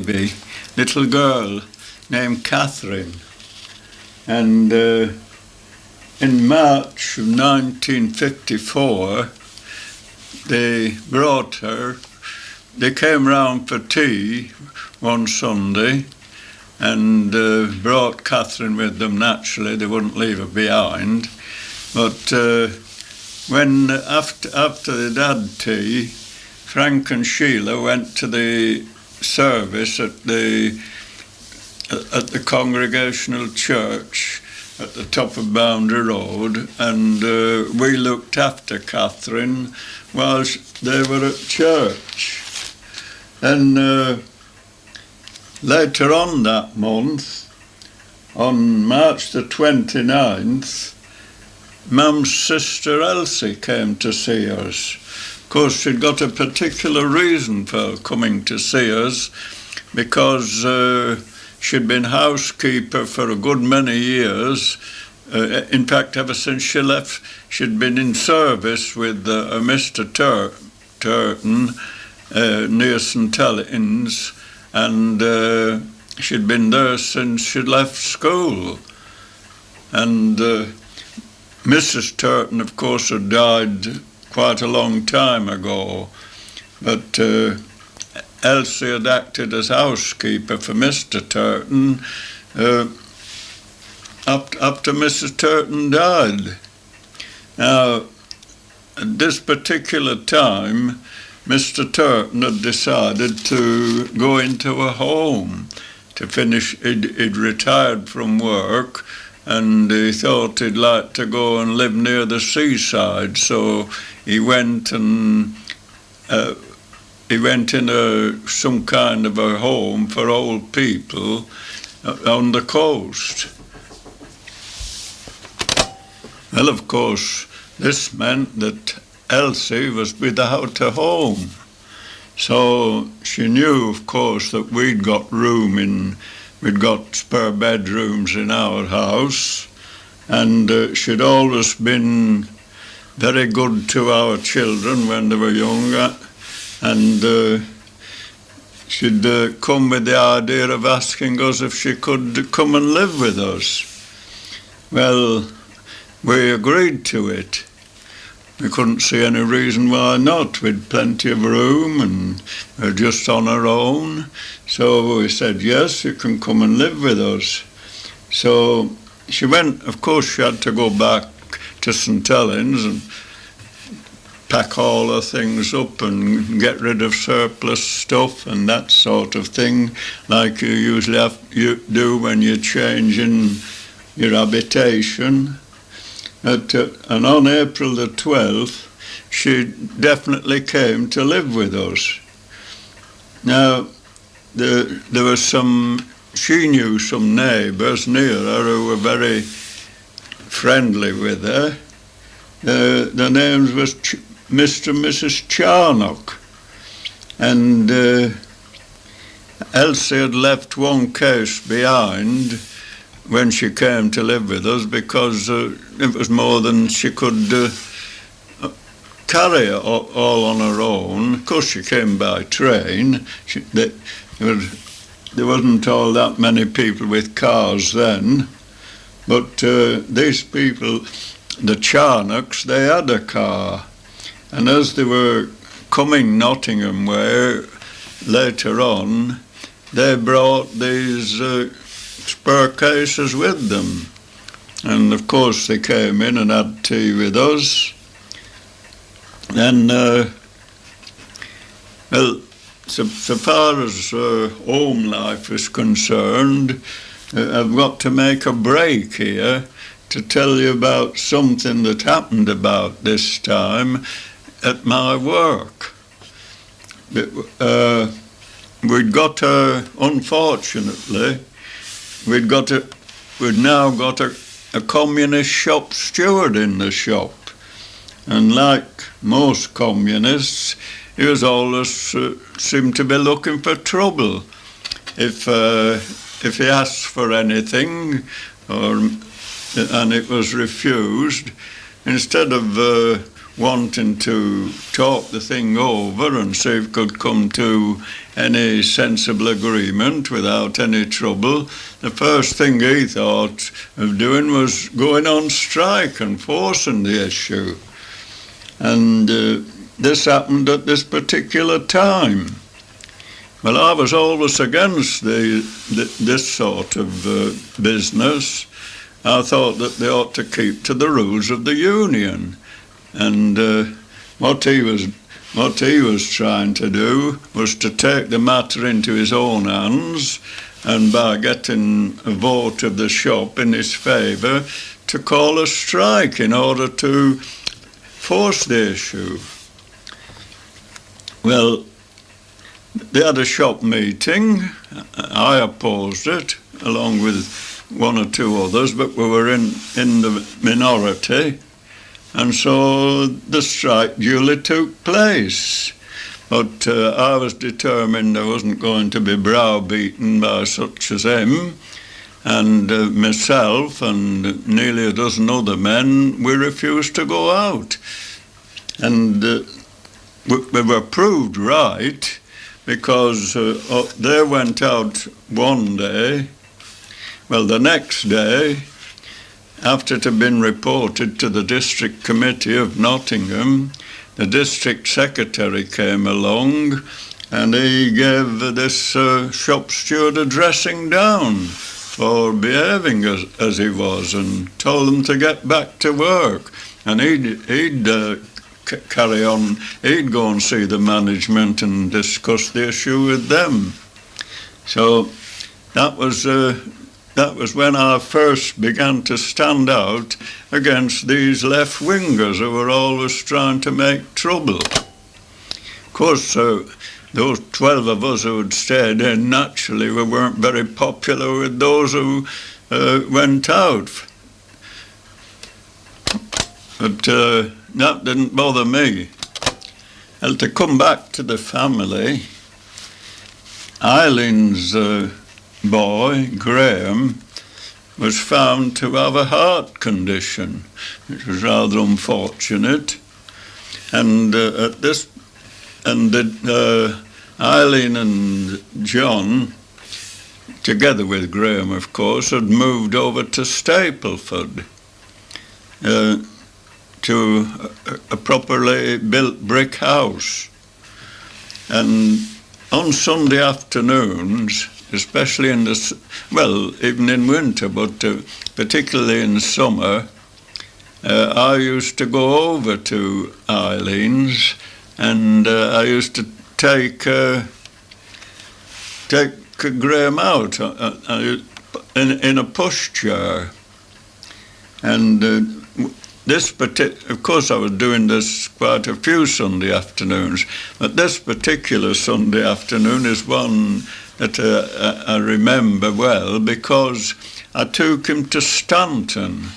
baby, little girl named Catherine. And in March of 1954, they brought her. They came round for tea one Sunday and brought Catherine with them. Naturally, they wouldn't leave her behind. But when after they'd had tea, Frank and Sheila went to the service at the Congregational Church at the top of Boundary Road, and we looked after Catherine while they were at church. And later on that month, on March the 29th, Mum's sister Elsie came to see us. Of course, she'd got a particular reason for coming to see us, because she'd been housekeeper for a good many years. In fact, ever since she left, she'd been in service with Mr. Turton near St Helens, and she'd been there since she'd left school. And Mrs. Turton, of course, had died quite a long time ago, but Elsie had acted as housekeeper for Mr. Turton after Mrs. Turton died. Now, at this particular time, Mr. Turton had decided to go into a home to finish. He'd retired from work, and he thought he'd like to go and live near the seaside, so he went in some kind of a home for old people on the coast. Well, of course, this meant that Elsie was without a home. So she knew, of course, that we'd got spare bedrooms in our house, and she'd always been very good to our children when they were younger, and she'd come with the idea of asking us if she could come and live with us. Well, we agreed to it. We couldn't see any reason why not. We'd plenty of room and we're just on our own. So we said, yes, you can come and live with us. So she went. Of course, she had to go back to St Helens and pack all her things up and get rid of surplus stuff and that sort of thing, like you usually do when you're changing your habitation. And on April the 12th, she definitely came to live with us. Now, there was she knew some neighbours near her who were very friendly with her. Their names was Mr. and Mrs. Charnock. And Elsie had left one case behind when she came to live with us, because it was more than she could carry all on her own. Of course, she came by train. There wasn't all that many people with cars then, but these people, the Charnocks, they had a car. And as they were coming Nottingham way later on, they brought these spare cases with them. And of course they came in and had tea with us. Then, well, so far as home life is concerned, I've got to make a break here to tell you about something that happened about this time at my work. We'd got unfortunately, we'd now got a communist shop steward in the shop. And like most communists, he was always seemed to be looking for trouble. If he asked for anything, and it was refused, instead of wanting to talk the thing over and see if could come to any sensible agreement without any trouble, the first thing he thought of doing was going on strike and forcing the issue. And this happened at this particular time. Well, I was always against this sort of business. I thought that they ought to keep to the rules of the union. And what he was trying to do was to take the matter into his own hands, and by getting a vote of the shop in his favour, to call a strike in order to force the issue. Well, they had a shop meeting. I opposed it, along with one or two others, but we were in the minority. And so the strike duly took place. But I was determined I wasn't going to be browbeaten by such as him. And myself and nearly a dozen other men, we refused to go out. And we were proved right, because they went out one day. Well, the next day, after it had been reported to the district committee of Nottingham, the district secretary came along and he gave this shop steward a dressing down for behaving as he was, and told him to get back to work. And he'd carry on, he'd go and see the management and discuss the issue with them. So that was when I first began to stand out against these left-wingers who were always trying to make trouble. Of course, those 12 of us who had stayed in, naturally we weren't very popular with those who went out. But that didn't bother me. Well, to come back to the family, Eileen's boy, Graham, was found to have a heart condition, which was rather unfortunate. And Eileen and John, together with Graham, of course, had moved over to Stapleford, to a properly built brick house. And on Sunday afternoons, especially even in winter, but particularly in summer, I used to go over to Eileen's, and I used to take Graham out in a pushchair. And of course I was doing this quite a few Sunday afternoons, but this particular Sunday afternoon is one that I remember well, because I took him to Stanton.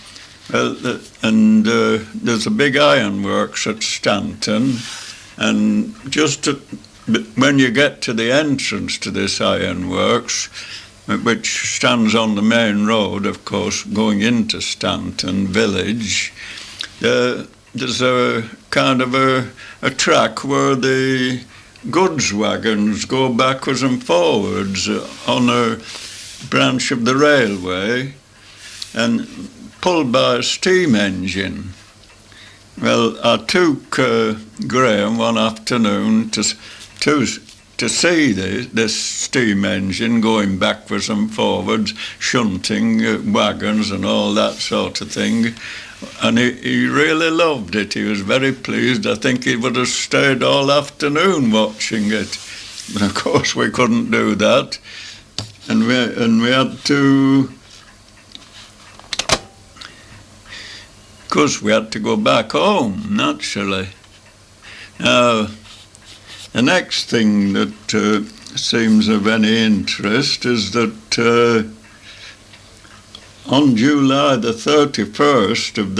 And there's a big ironworks at Stanton, and just when you get to the entrance to this ironworks, which stands on the main road, of course, going into Stanton village, there's a kind of a track where the goods wagons go backwards and forwards on a branch of the railway, and pulled by a steam engine. Well, I took Graham one afternoon to see this steam engine going backwards and forwards, shunting wagons and all that sort of thing. And he really loved it. He was very pleased. I think he would have stayed all afternoon watching it. But of course we couldn't do that. And we had to... Of course we had to go back home, naturally. Now, the next thing that seems of any interest is that on July the 31st of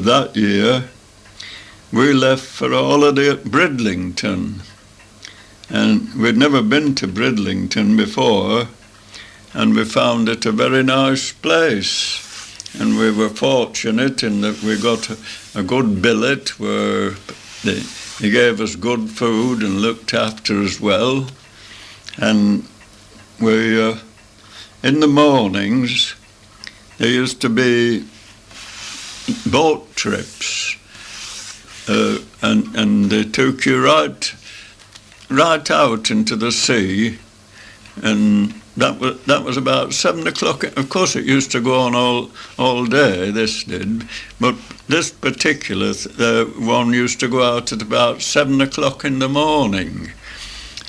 that year, we left for a holiday at Bridlington. And we'd never been to Bridlington before, and we found it a very nice place. and we were fortunate in that we got a good billet where he gave us good food and looked after us well. And we, in the mornings, there used to be boat trips, and they took you right out into the sea, and that was about 7 o'clock. Of course, it used to go on all day. This did, but this particular one used to go out at about 7 o'clock in the morning.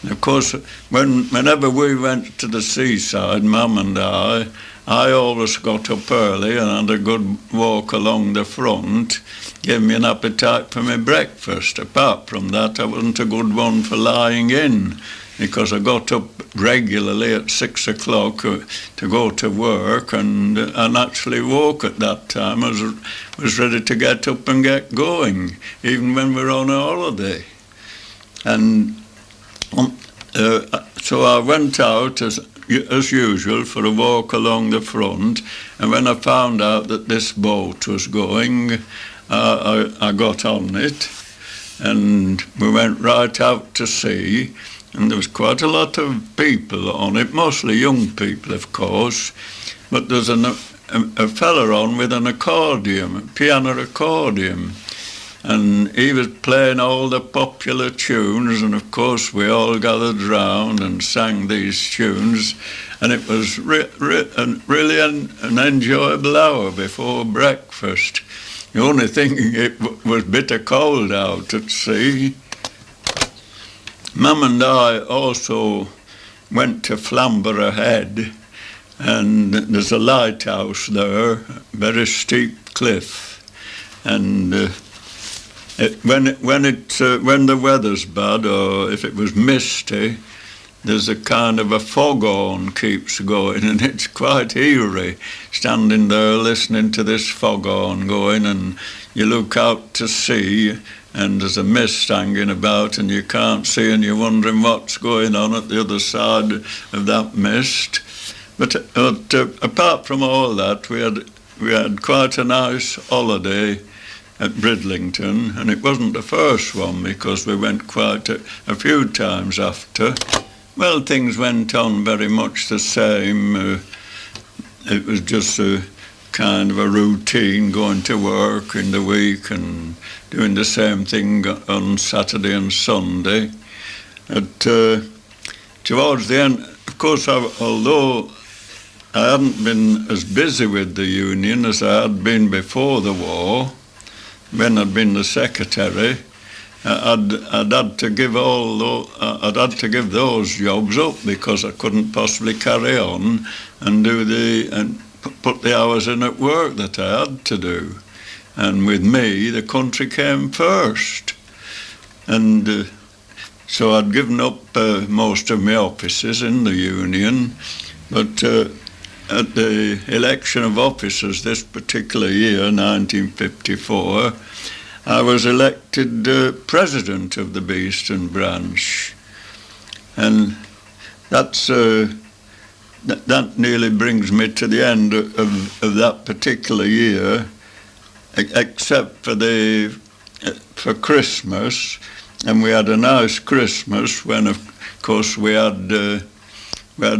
And of course, whenever we went to the seaside, Mum and I always got up early and had a good walk along the front, gave me an appetite for my breakfast. Apart from that, I wasn't a good one for lying in, because I got up regularly at 6 o'clock to go to work, and actually woke at that time. I was ready to get up and get going, even when we were on a holiday. And so I went out as usual for a walk along the front, and when I found out that this boat was going, I got on it, and we went right out to sea, and there was quite a lot of people on it, mostly young people, of course, but there's a fella on with an accordion, a piano accordion, and he was playing all the popular tunes, and of course we all gathered round and sang these tunes, and it was really an enjoyable hour before breakfast. The only thing, it was bitter cold out at sea. Mum and I also went to Flamborough Head, and there's a lighthouse there, a very steep cliff, and when the weather's bad, or if it was misty, there's a kind of a foghorn keeps going, and it's quite eerie standing there listening to this foghorn going, and you look out to sea and there's a mist hanging about and you can't see, and you're wondering what's going on at the other side of that mist. But apart from all that, we had quite a nice holiday at Bridlington, and it wasn't the first one, because we went quite a few times after. Well, things went on very much the same. It was just a kind of a routine, going to work in the week and doing the same thing on Saturday and Sunday. But towards the end, of course, although I hadn't been as busy with the union as I had been before the war, when I'd been the secretary, I'd had to give those jobs up, because I couldn't possibly carry on and put the hours in at work that I had to do. And with me, the country came first, and so I'd given up most of my offices in the union, but at the election of officers this particular year, 1954, I was elected president of the Beeston branch, and that nearly brings me to the end of that particular year, except for Christmas. And we had a nice Christmas when, of course, we had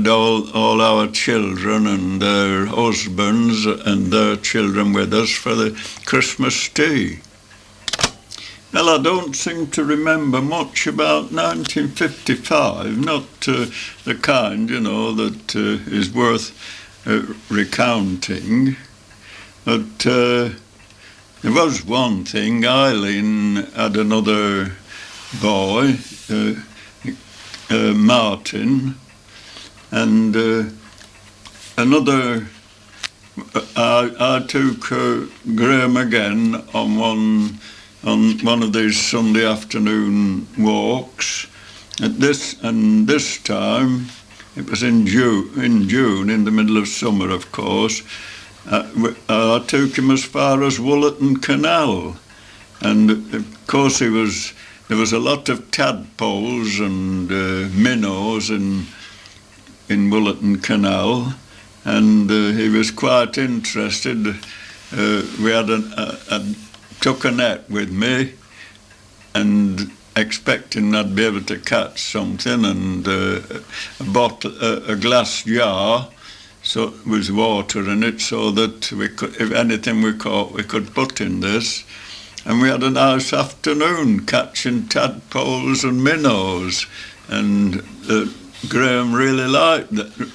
all our children and their husbands and their children with us for the Christmas tea. Well, I don't seem to remember much about 1955, not the kind, that is worth recounting. But there was one thing. Eileen had another boy, Martin, and another. I took Graham again on one of these Sunday afternoon walks. This time, it was in June, in the middle of summer, of course. I took him as far as Woollerton Canal, and of course there was a lot of tadpoles and minnows in Woollerton Canal, and he was quite interested. We had took a net with me, and expecting I'd be able to catch something, and a glass jar, so with water in it, so that we could, if anything we caught, we could put in this. And we had a nice afternoon catching tadpoles and minnows, and Graham really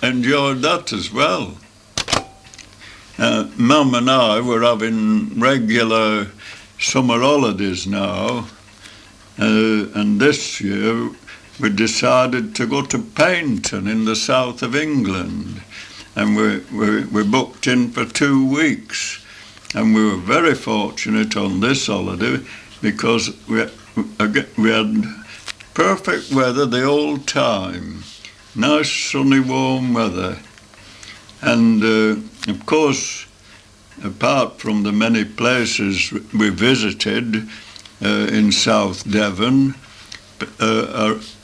enjoyed that as well. Mum and I were having regular summer holidays now, and this year we decided to go to Paynton in the south of England, and we booked in for 2 weeks. And we were very fortunate on this holiday because we had perfect weather the whole time, nice sunny warm weather. And of course, apart from the many places we visited in South Devon,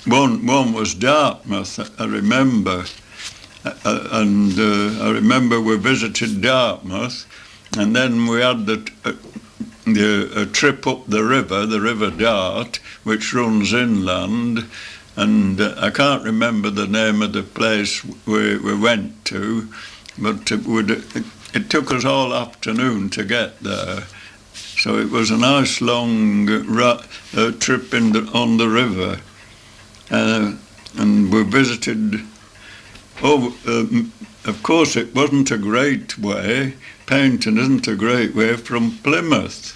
one was Dartmouth, I remember. I remember we visited Dartmouth. And then we had a trip up the River Dart, which runs inland, and I can't remember the name of the place we went to, but it took us all afternoon to get there. So it was a nice long trip on the river, and we visited. Of course, it wasn't a great way. Paynton isn't a great way from Plymouth.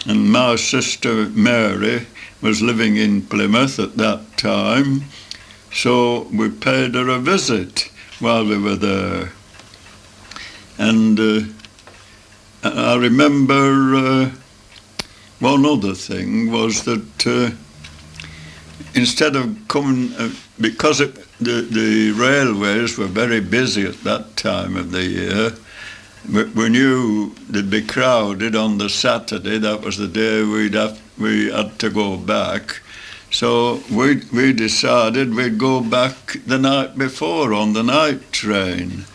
And my sister Mary was living in Plymouth at that time, so we paid her a visit while we were there. And I remember one other thing was that instead of coming, because the railways were very busy at that time of the year, we knew they'd be crowded on the Saturday. That was the day we had to go back. So we decided we'd go back the night before on the night train.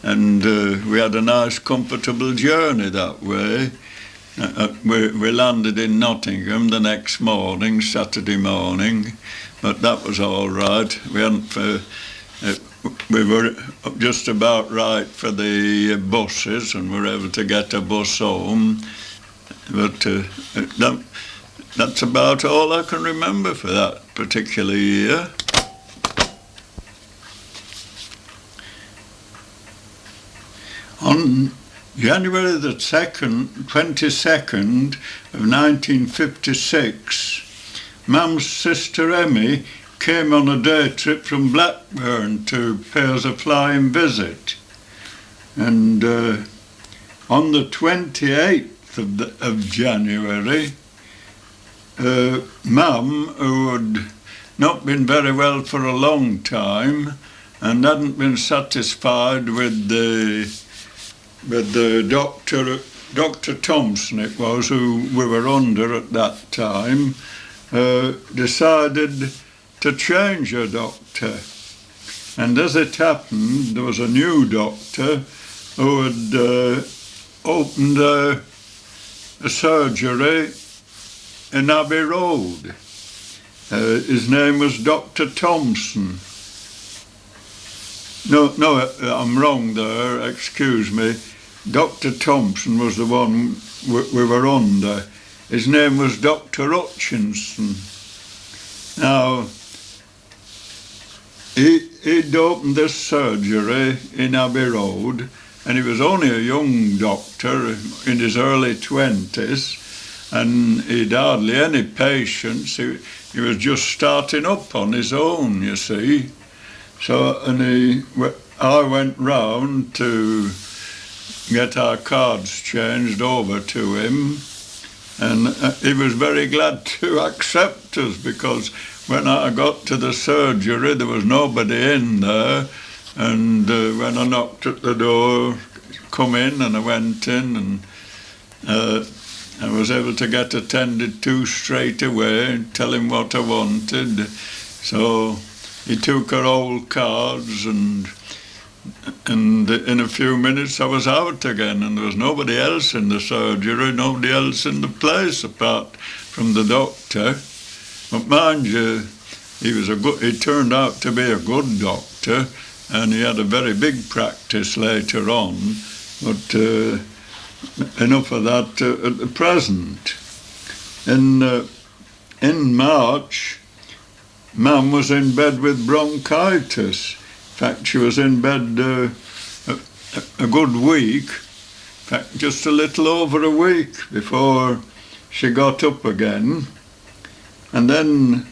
And we had a nice, comfortable journey that way. We landed in Nottingham the next morning, Saturday morning, but that was all right. We were just about right for the buses, and we were able to get a bus home. But that's about all I can remember for that particular year. On January the 22nd of 1956, Mum's sister Emmy came on a day trip from Blackburn to pay us a flying visit. And on the 28th of January, Mum, who had not been very well for a long time and hadn't been satisfied with the Dr. Thompson it was, who we were under at that time, decided to change her doctor. And as it happened, there was a new doctor who had opened a surgery in Abbey Road. His name was Dr. Thompson. No, I'm wrong there, excuse me. Dr. Thompson was the one we were under. His name was Dr. Hutchinson. Now, he'd opened this surgery in Abbey Road, and he was only a young doctor in his early 20s, and he'd hardly any patients. He was just starting up on his own, you see. So, I went round to get our cards changed over to him, and he was very glad to accept us, because when I got to the surgery there was nobody in there, and when I knocked at the door, come in, and I went in, and I was able to get attended to straight away and tell him what I wanted. So he took our old cards, and And in a few minutes I was out again, and there was nobody else in the surgery, nobody else in the place apart from the doctor. But mind you, he turned out to be a good doctor, and he had a very big practice later on. But enough of that at the present. In March, Mum was in bed with bronchitis. In fact, she was in bed a good week, in fact, just a little over a week before she got up again. And then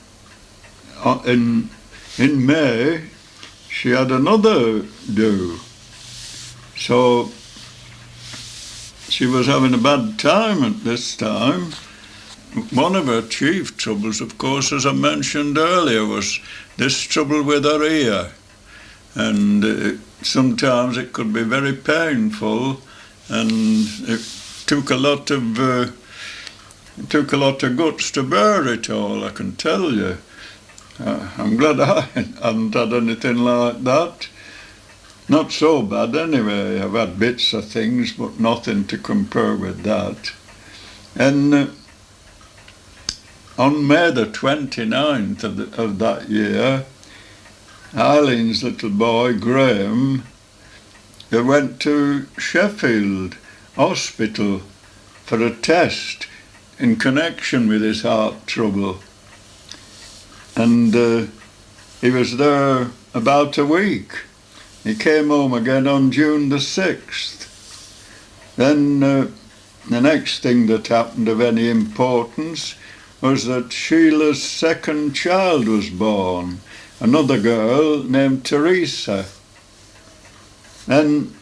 in May, she had another do. So she was having a bad time at this time. One of her chief troubles, of course, as I mentioned earlier, was this trouble with her ear. And sometimes it could be very painful, and it took a lot of guts to bear it all, I can tell you. I'm glad I haven't had anything like that. Not so bad anyway. I've had bits of things, but nothing to compare with that. And on May the 29th of that year, Eileen's little boy, Graham, he went to Sheffield Hospital for a test in connection with his heart trouble. And he was there about a week. He came home again on June the 6th. Then the next thing that happened of any importance was that Sheila's second child was born, another girl named Teresa. Then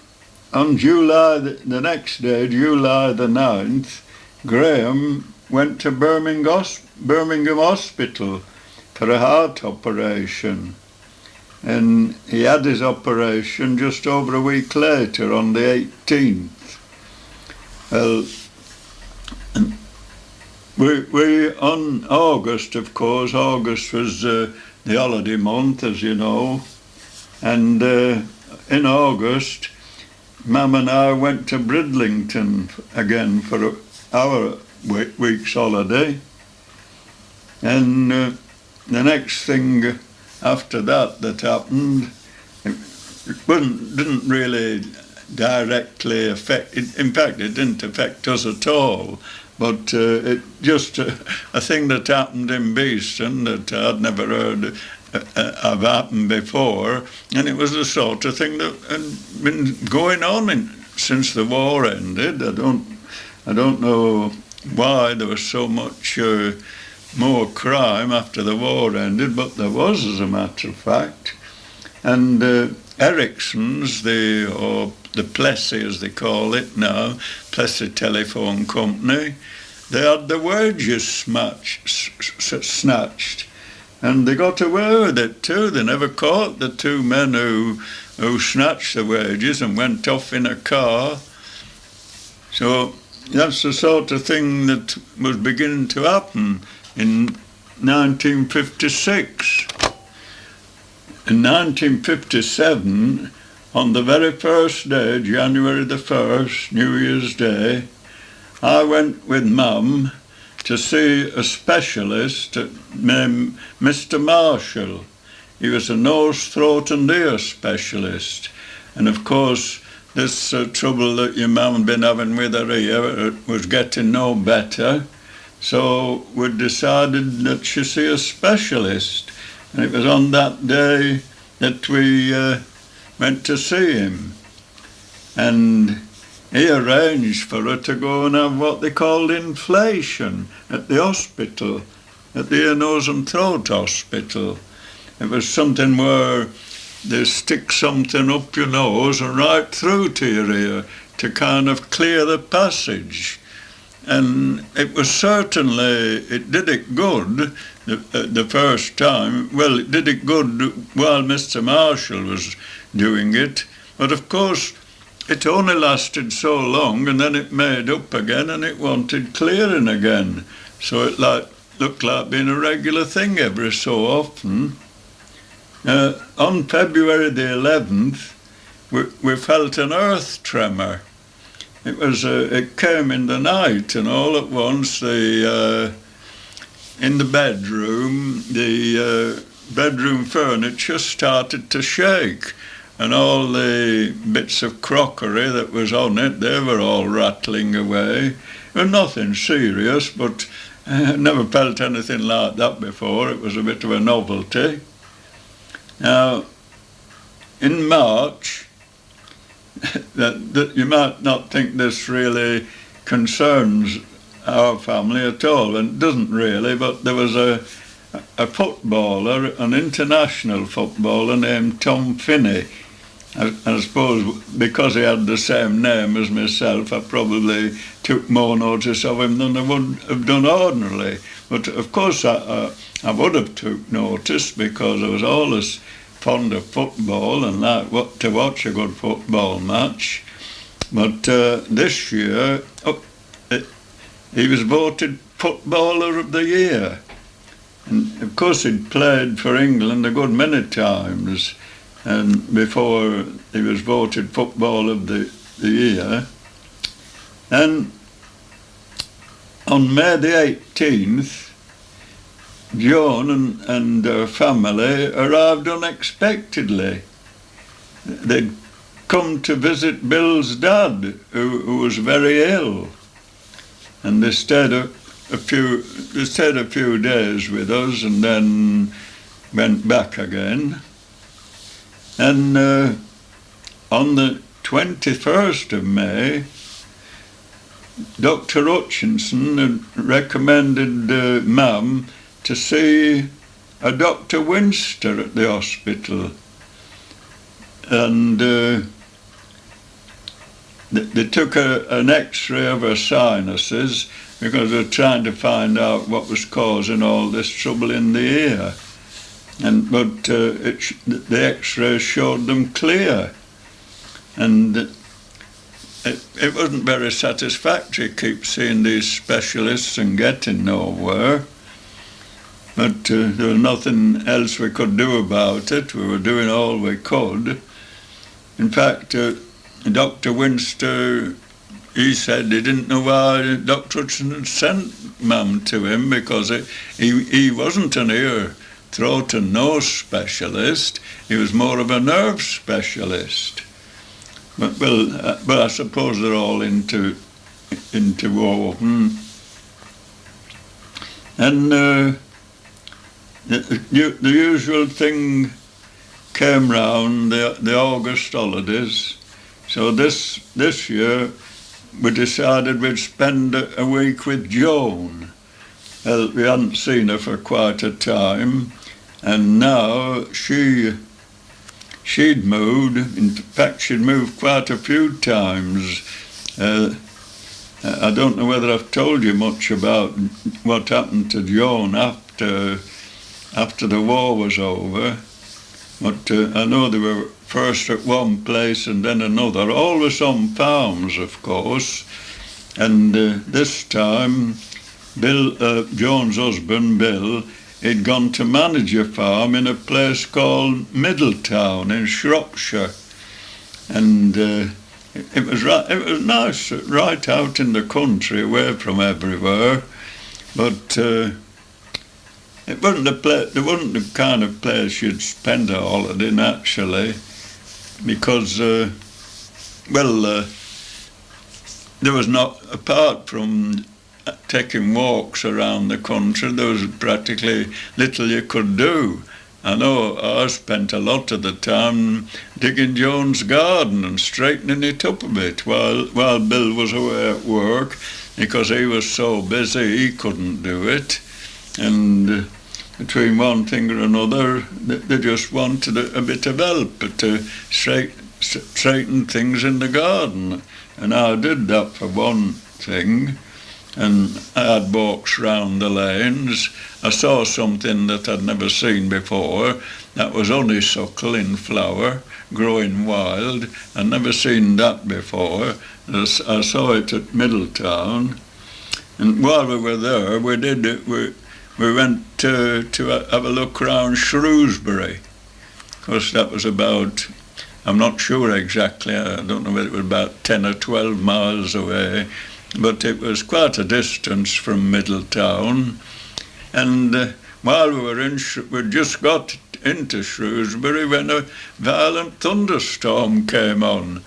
on the next day, July the 9th, Graham went to Birmingham Hospital for a heart operation. And he had his operation just over a week later, on the 18th. Well, we on August, of course, August was the holiday month, as you know, and in August, Mum and I went to Bridlington again for our week's holiday, and the next thing after that happened, it didn't really directly affect, in fact it didn't affect us at all, but it just a thing that happened in Beeston that I'd never heard of happened before, and it was the sort of thing that had been going on since the war ended. I don't know why there was so much more crime after the war ended, but there was, as a matter of fact. And Ericsson's, or the Plessy as they call it now, Plessy Telephone Company, they had the wages snatched, and they got away with it too. They never caught the two men who snatched the wages and went off in a car. So that's the sort of thing that was beginning to happen in 1956. In 1957, on the very first day, January the 1st, New Year's Day, I went with Mum to see a specialist named Mr. Marshall. He was a nose, throat and ear specialist. And of course, this trouble that your mum had been having with her ear was getting no better. So we decided that she see a specialist. And it was on that day that we went to see him. And he arranged for her to go and have what they called inflation at the hospital, at the Ear, Nose and Throat Hospital. It was something where they stick something up your nose and right through to your ear to kind of clear the passage. And it was certainly, it did it good the first time. Well, it did it good while Mr. Marshall was doing it. But of course, it only lasted so long, and then it made up again and it wanted clearing again. So it looked like being a regular thing every so often. On February the 11th, we felt an earth tremor. It came in the night, and all at once in the bedroom furniture started to shake, and all the bits of crockery that was on it, they were all rattling away. It was nothing serious, but I never felt anything like that before. It was a bit of a novelty. Now, in March, that you might not think this really concerns our family at all, and it doesn't really, but there was a footballer, an international footballer named Tom Finney. I suppose because he had the same name as myself, I probably took more notice of him than I would have done ordinarily. But of course I would have took notice, because I was always fond of football and like to watch a good football match. But this year he was voted Footballer of the Year. And of course he'd played for England a good many times, and before he was voted Football of the Year. And on May the 18th, Joan and her family arrived unexpectedly. They'd come to visit Bill's dad, who was very ill, and they stayed a few days with us and then went back again. And on the 21st of May, Dr. Hutchinson had recommended Mum to see a Dr. Winster at the hospital. And they took an x-ray of her sinuses, because they were trying to find out what was causing all this trouble in the ear. But the x-rays showed them clear. And it wasn't very satisfactory, keep seeing these specialists and getting nowhere. But there was nothing else we could do about it. We were doing all we could. In fact, Dr. Winster, he said he didn't know why Dr. Hudson had sent Mum to him, because he wasn't an ear, throat and nose specialist. He was more of a nerve specialist. But I suppose they're all interwoven. And the usual thing came round, the August holidays. So this year we decided we'd spend a week with Joan. Well, we hadn't seen her for quite a time, and now she'd moved. In fact, she'd moved quite a few times. I don't know whether I've told you much about what happened to Joan after the war was over, but I know they were first at one place and then another, always on farms, of course. And this time, Joan's husband, Bill, he'd gone to manage a farm in a place called Middletown in Shropshire. And it was nice, right out in the country, away from everywhere. But it wasn't the kind of place you'd spend a holiday naturally, because there was not, apart from taking walks around the country, there was practically little you could do. I know I spent a lot of the time digging Joan's garden and straightening it up a bit while Bill was away at work, because he was so busy he couldn't do it. And between one thing or another, they just wanted a bit of help to straighten things in the garden. And I did that for one thing. And I had walks round the lanes. I saw something that I'd never seen before. That was honeysuckle in flower, growing wild. I'd never seen that before. I saw it at Middletown. And while we were there, we went to have a look round Shrewsbury. Of course, that was about I'm not sure exactly. I don't know whether it was about 10 or 12 miles away, but it was quite a distance from Middletown. And while we were we'd just got into Shrewsbury when a violent thunderstorm came on,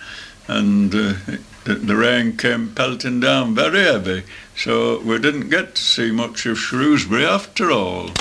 and the rain came pelting down very heavy, so we didn't get to see much of Shrewsbury after all.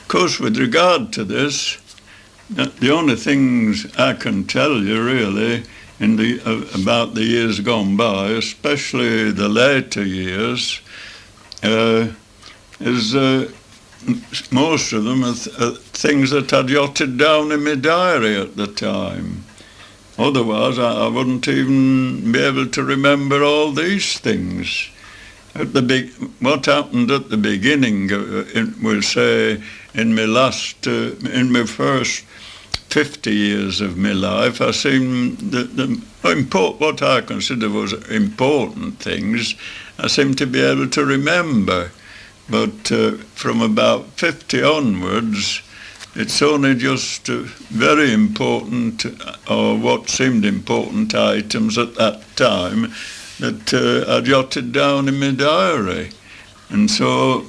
Of course, with regard to this, the only things I can tell you really about the years gone by, especially the later years, is most of them are things that I'd jotted down in my diary at the time. Otherwise, I wouldn't even be able to remember all these things. What happened at the beginning, we'll say, in my first 50 years of my life, I seem what I consider was important things, I seem to be able to remember. But from about 50 onwards, it's only just very important, or what seemed important items at that time, that I jotted down in my diary. And so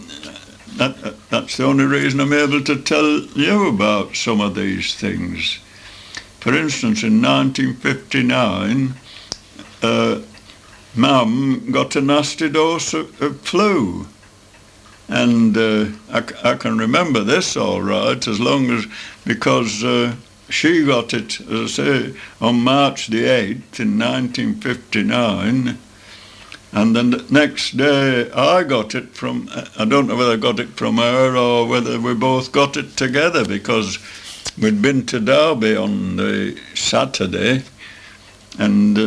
that's the only reason I'm able to tell you about some of these things. For instance, in 1959, Mum got a nasty dose of flu. And I can remember this all right, because she got it, as I say, on March the 8th in 1959. And then the next day I got it from, I don't know whether I got it from her or whether we both got it together, because we'd been to Derby on the Saturday, and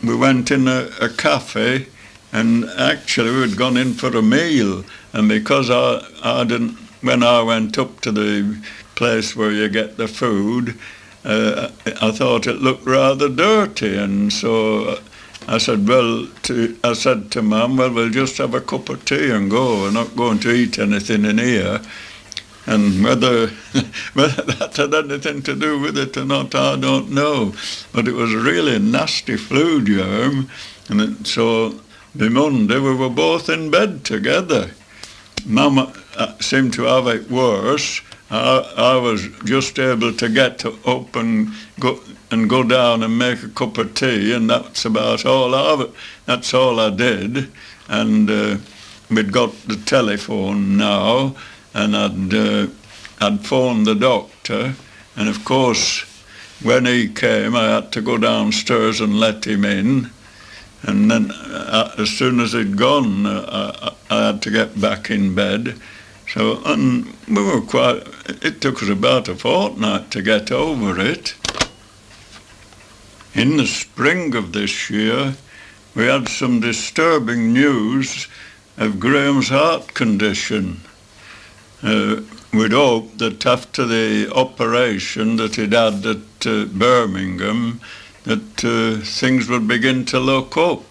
we went in a cafe, and actually we'd gone in for a meal, and because I didn't, when I went up to the place where you get the food, I thought it looked rather dirty, and so I said to Mum, well, we'll just have a cup of tea and go. We're not going to eat anything in here. And whether that had anything to do with it or not, I don't know. But it was a really nasty flu germ. And so the Monday we were both in bed together. Mum seemed to have it worse. I was just able to get up and go down and make a cup of tea, and that's about all that's all I did. And we'd got the telephone now, and I'd phoned the doctor, and of course when he came I had to go downstairs and let him in, and then as soon as he'd gone I had to get back in bed. So, and we were it took us about a fortnight to get over it. In the spring of this year, we had some disturbing news of Graham's heart condition. We'd hoped that after the operation that he'd had at Birmingham, that things would begin to look up.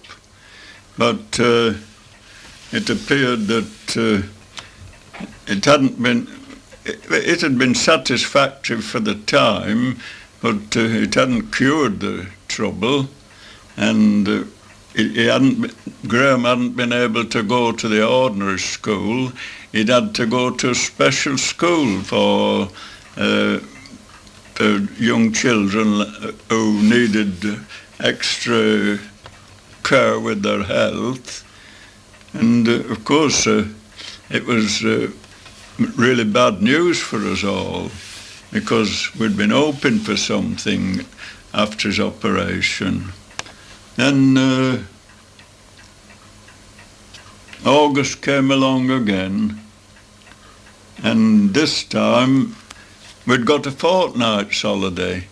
But it appeared that it had been satisfactory for the time, but it hadn't cured the trouble, and Graham hadn't been able to go to the ordinary school. He'd had to go to a special school for young children who needed extra care with their health. And of course it was really bad news for us all, because we'd been hoping for something after his operation. Then August came along again, and this time we'd got a fortnight's holiday.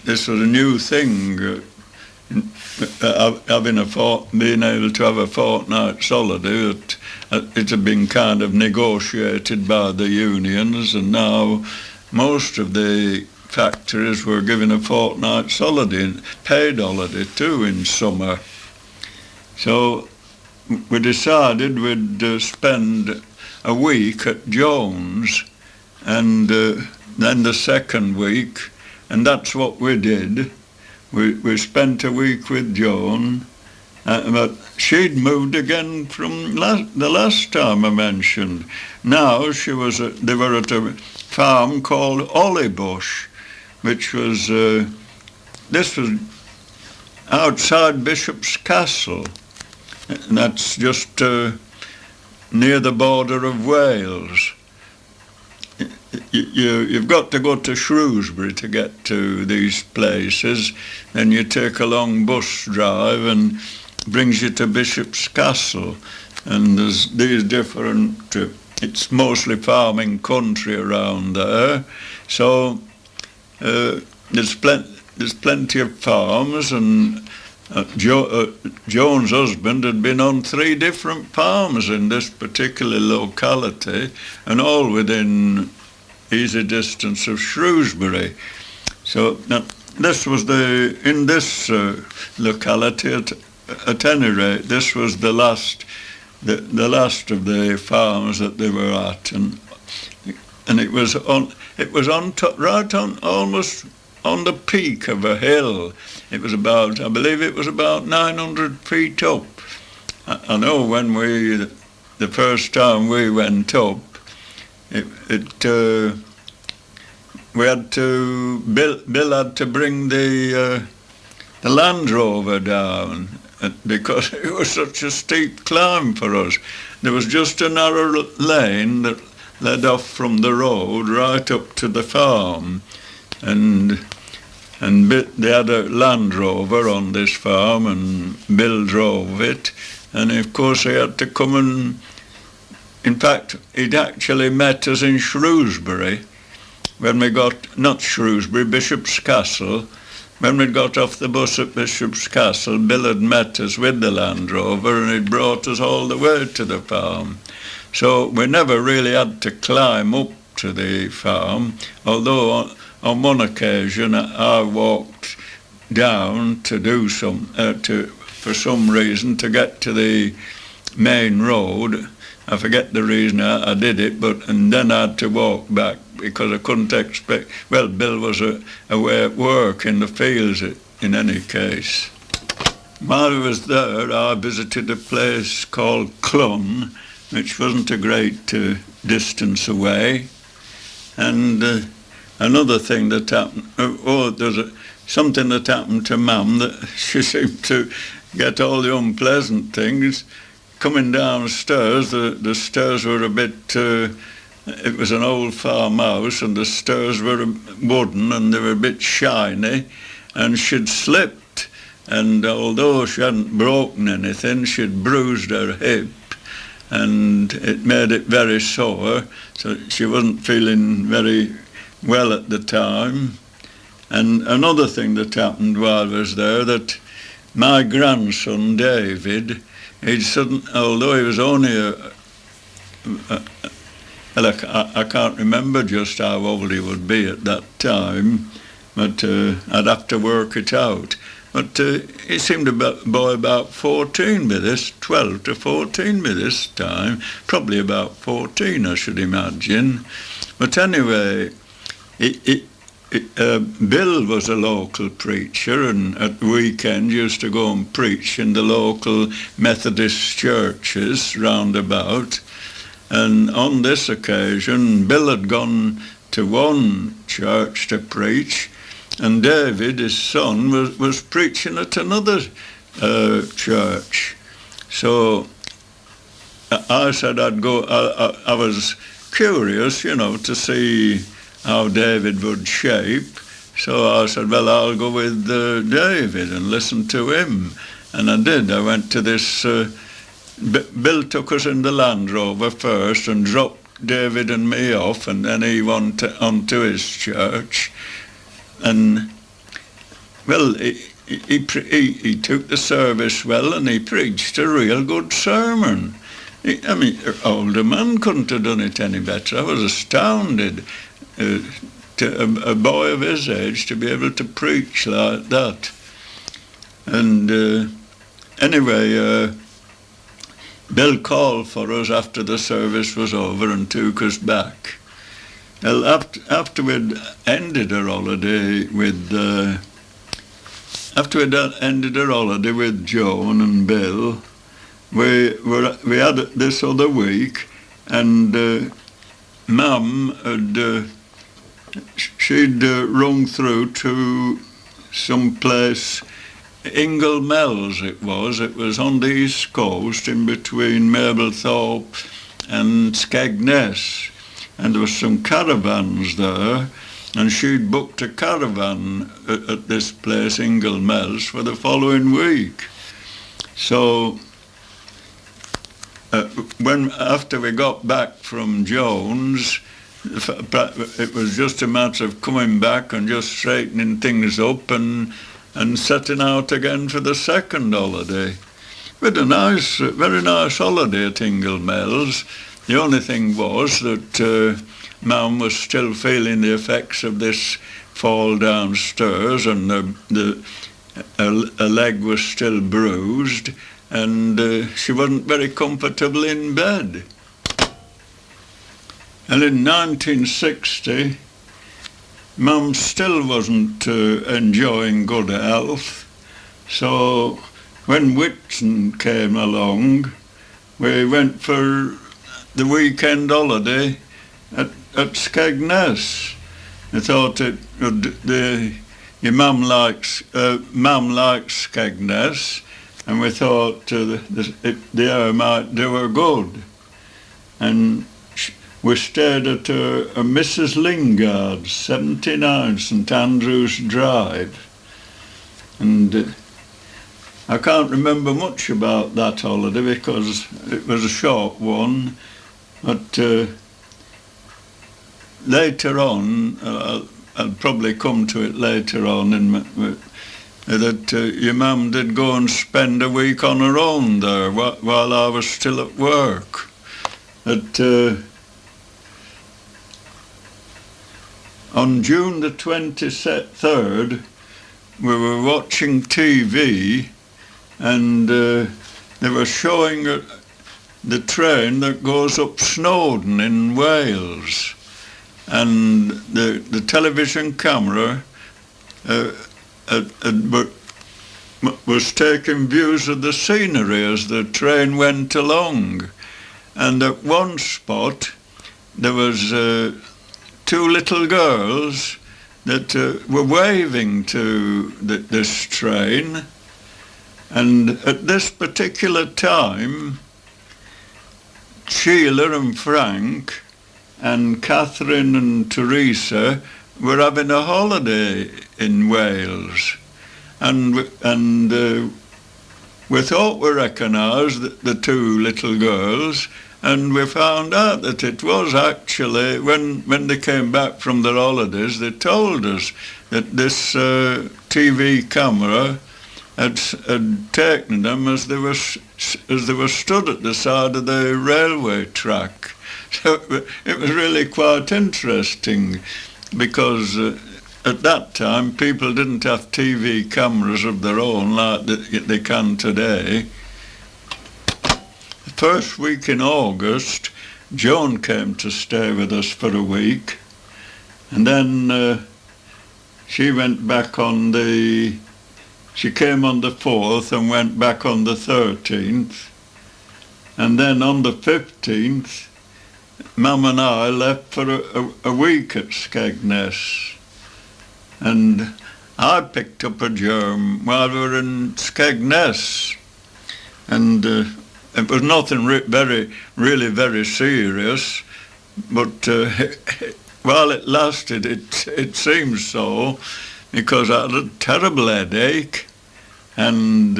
This was a new thing, being able to have a fortnight's holiday. It had been kind of negotiated by the unions, and now most of the factories were given a fortnight's holiday, paid holiday too, in summer. So we decided we'd spend a week at Jones, and then the second week, and that's what we did. We spent a week with Joan, but she'd moved again from the last time I mentioned. Now they were at a farm called Ollybush, which was, this was outside Bishop's Castle, and that's just near the border of Wales. You've got to go to Shrewsbury to get to these places, then you take a long bus drive and brings you to Bishop's Castle, and there's these different, it's mostly farming country around there, so there's plenty of farms, and Joan's husband had been on 3 different farms in this particular locality, and all within easy distance of Shrewsbury. So now, this was in this locality, at any rate, this was the last of the farms that they were at, and it was almost on the peak of a hill. It was I believe it was about 900 feet up. I know when the first time we went up, we had to, Bill had to bring the Land Rover down because it was such a steep climb for us. There was just a narrow lane that led off from the road right up to the farm, and they had a Land Rover on this farm, and Bill drove it, and of course he had to come and, in fact, he'd actually met us in Shrewsbury when we Bishop's Castle. When we got off the bus at Bishop's Castle, Bill had met us with the Land Rover, and he'd brought us all the way to the farm. So we never really had to climb up to the farm, although on one occasion I walked down to do for some reason, to get to the main road. I forget the reason I did it, and then I had to walk back because I couldn't expect. Well, Bill was away at work in the fields in any case. While I was there, I visited a place called Clun, which wasn't a great distance away. And another thing that happened, something that happened to Mum, that she seemed to get all the unpleasant things. Coming downstairs, the stairs were a bit, it was an old farmhouse, and the stairs were wooden and they were a bit shiny, and she'd slipped, and although she hadn't broken anything, she'd bruised her hip, and it made it very sore, so she wasn't feeling very well at the time. And another thing that happened while I was there, that my grandson David, although he was only I can't remember just how old he would be at that time, but I'd have to work it out. But he seemed a boy about 14 by this, 12 to 14 by this time, probably about 14 I should imagine. But anyway, Bill was a local preacher, and at the weekend used to go and preach in the local Methodist churches round about. And on this occasion, Bill had gone to one church to preach, and David, his son, was preaching at another church. So I said I'd go. I was curious, to see how David would shape. So I said, well, I'll go with David and listen to him. And I did. I went to this, Bill took us in the Land Rover first and dropped David and me off, and then he went on to his church. And, well, he took the service well, and he preached a real good sermon. I mean, an older man couldn't have done it any better. I was astounded to a boy of his age to be able to preach like that. And anyway, Bill called for us after the service was over and took us back. Well, after we'd ended our holiday with Joan and Bill, we had it this other week, and Mum had she'd rung through to some place. Ingle Mells it was on the east coast in between Mablethorpe and Skegness, and there was some caravans there, and she'd booked a caravan at this place, Ingle Mells, for the following week. So after we got back from Jones, it was just a matter of coming back and just straightening things up and setting out again for the second holiday. We had a very nice holiday at Ingle Mells. The only thing was that Mum was still feeling the effects of this fall downstairs, and her leg was still bruised, and she wasn't very comfortable in bed. And in 1960, Mum still wasn't enjoying good health, so when Whitson came along, we went for the weekend holiday at Skegness. I thought your mum likes Skegness, and we thought the air might do her good. And we stayed at a Mrs. Lingard's, 79 St Andrews Drive. And I can't remember much about that holiday because it was a short one. But later on, I'll probably come to it later on, that your mum did go and spend a week on her own there while I was still at work. On June the 23rd, we were watching TV, and they were showing the train that goes up Snowdon in Wales, and the television camera was taking views of the scenery as the train went along, and at one spot there was two little girls that were waving to this train, and at this particular time, Sheila and Frank and Catherine and Teresa were having a holiday in Wales, and we thought we recognised the two little girls, and we found out that it was actually, when they came back from their holidays, they told us that this TV camera had taken them as they were stood at the side of the railway track. So it was really quite interesting, because at that time people didn't have TV cameras of their own like they can today. The first week in August, Joan came to stay with us for a week, and then she went back she came on the 4th and went back on the 13th, and then on the 15th, Mum and I left for a week at Skegness, and I picked up a germ while we were in Skegness, and it was nothing really very serious, but while it lasted, it seemed so, because I had a terrible headache, and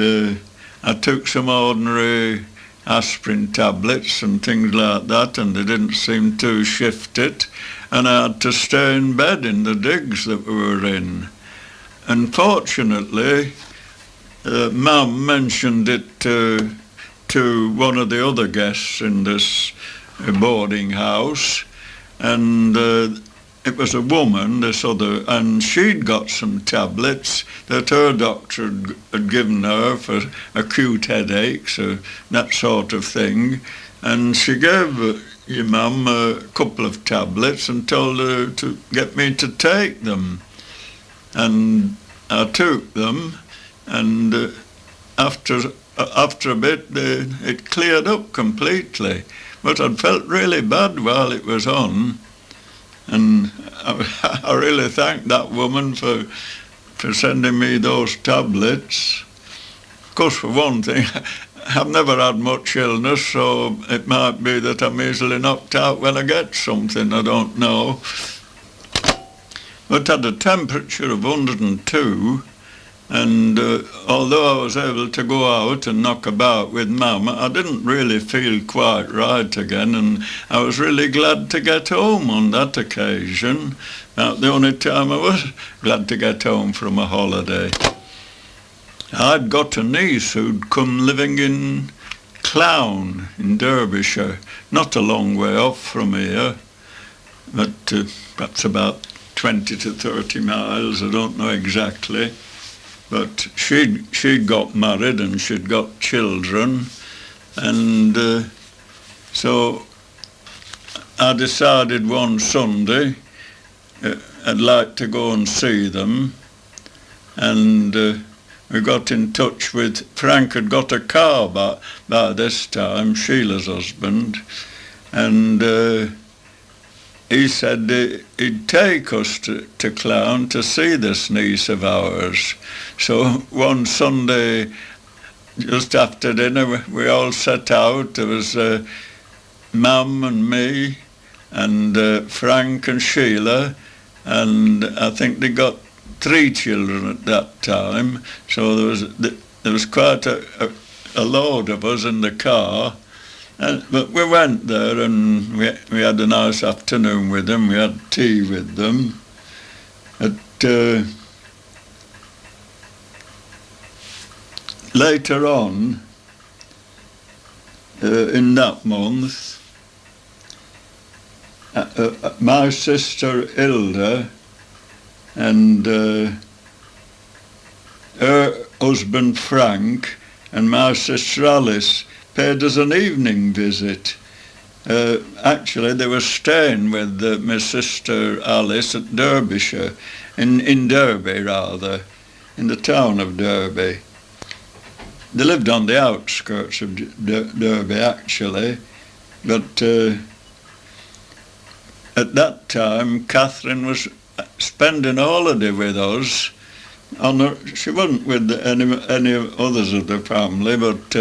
I took some ordinary aspirin tablets and things like that, and they didn't seem to shift it, and I had to stay in bed in the digs that we were in. Unfortunately, Mum mentioned it to one of the other guests in this boarding house, and it was a woman, this other, and she'd got some tablets that her doctor had given her for acute headaches, that sort of thing, and she gave your mum a couple of tablets and told her to get me to take them. And I took them, and after a bit it cleared up completely. But I'd felt really bad while it was on, and I really thanked that woman for sending me those tablets. Of course, for one thing, I've never had much illness, so it might be that I'm easily knocked out when I get something, I don't know. But I had a temperature of 102, and although I was able to go out and knock about with Mum, I didn't really feel quite right again, and I was really glad to get home on that occasion. The only time I was glad to get home from a holiday. I'd got a niece who'd come living in Clown in Derbyshire, not a long way off from here, but perhaps about 20 to 30 miles, I don't know exactly. But she'd got married and she'd got children, and so I decided one Sunday I'd like to go and see them, and we got in touch with Frank. Had got a car by this time, Sheila's husband, and he said he'd take us to Clown to see this niece of ours. So one Sunday, just after dinner, we all set out. There was Mum and me and Frank and Sheila, and I think they got 3 children at that time. So there was quite a load of us in the car. But we went there and we had a nice afternoon with them. We had tea with them. Later on, in that month, my sister Hilda and her husband Frank and my sister Alice paid us an evening visit. Actually, they were staying with my sister Alice at Derbyshire, in Derby rather, in the town of Derby. They lived on the outskirts of Derby actually, but at that time Catherine was spending a holiday with us. She wasn't with any others of the family, but